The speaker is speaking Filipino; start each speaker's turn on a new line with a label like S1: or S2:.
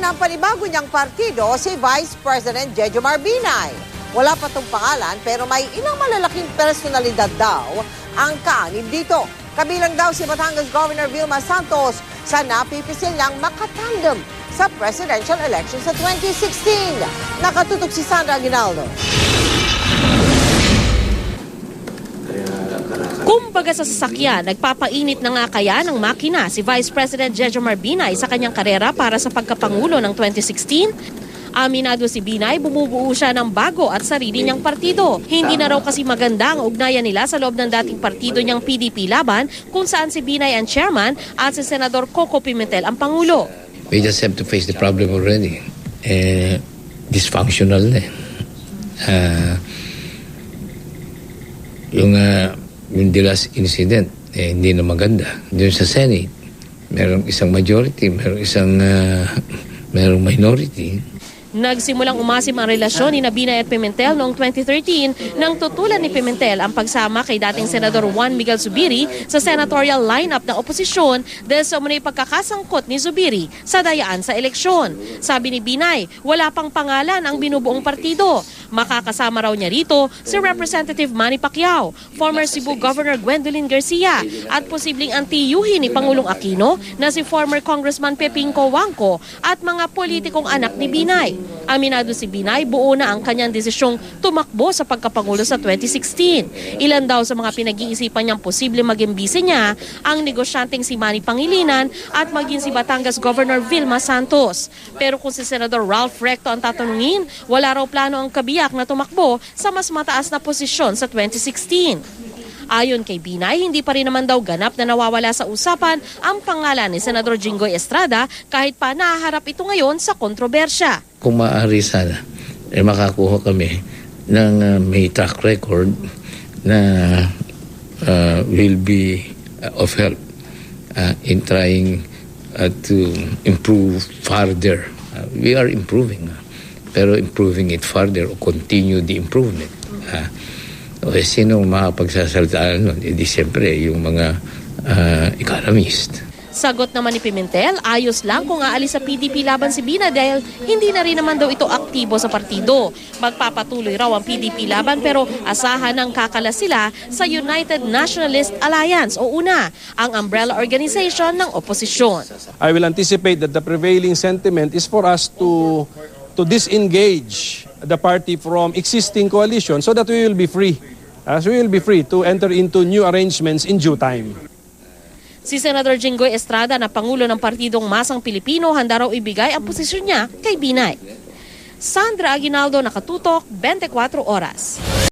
S1: ng panibago niyang partido si Vice President Jejomar Binay. Wala pa tong pangalan pero may ilang malalaking personalidad daw ang kaanib dito. Kabilang daw si Batangas Governor Vilma Santos sa napipisil niyang makatandem sa presidential election sa 2016. Nakatutok si Sandra Aguinaldo.
S2: Kumbaga sa sasakyan, nagpapainit na nga kaya ng makina si Vice President Jejomar Binay sa kanyang karera para sa pagkapangulo ng 2016? Aminado si Binay, bumubuo siya ng bago at sarili niyang partido. Hindi na raw kasi maganda ang ugnayan nila sa loob ng dating partido niyang PDP Laban kung saan si Binay ang chairman at si Senador Coco Pimentel ang pangulo.
S3: We just have to face the problem already. Dysfunctional na. Yung the last incident, hindi na maganda. Doon sa Senate, merong isang majority, merong minority.
S2: Nagsimulang umasim ang relasyon ni Binay at Pimentel noong 2013 nang tutulan ni Pimentel ang pagsama kay dating Senador Juan Miguel Zubiri sa senatorial lineup ng oposisyon dahil sa umunay pagkakasangkot ni Zubiri sa dayaan sa eleksyon. Sabi ni Binay, wala pang pangalan ang binubuong partido. Makakasama raw niya rito si Representative Manny Pacquiao, former Cebu Governor Gwendolyn Garcia at posibleng antiyuhin ni Pangulong Aquino na si former Congressman Peping Cojuangco at mga politikong anak ni Binay. Aminado si Binay, buo na ang kanyang desisyong tumakbo sa pagkapangulo sa 2016. Ilan daw sa mga pinag-iisipan niyang posible maging bise niya ang negosyanteng si Manny Pangilinan at maging si Batangas Governor Vilma Santos. Pero kung si Senador Ralph Recto ang tatanungin, wala raw plano ang kabiyak na tumakbo sa mas mataas na posisyon sa 2016. Ayon kay Binay, hindi pa rin naman daw ganap na nawawala sa usapan ang pangalan ni Senador Jinggoy Estrada kahit pa nahaharap ito ngayon sa kontrobersya.
S3: Kung maaari sana, makakuha kami ng may track record na will be of help in trying to improve further. We are improving, pero improving it further or continue the improvement. Sino makapagsasalita nun? Di siyempre yung mga economist.
S2: Sagot naman ni Pimentel, ayos lang kung aalis sa PDP laban si Binay dahil hindi na rin naman daw ito aktibo sa partido. Magpapatuloy raw ang PDP laban pero asahan ng kakalas sila sa United Nationalist Alliance o UNA, ang umbrella organization ng oposisyon.
S4: I will anticipate that the prevailing sentiment is for us to disengage the party from existing coalition so that we will be free. We will be free to enter into new arrangements in due time.
S2: Si Senador Jinggoy Estrada na Pangulo ng Partidong Masang Pilipino handa raw ibigay ang posisyon niya kay Binay. Sandra Aguinaldo, Nakatutok, 24 Oras.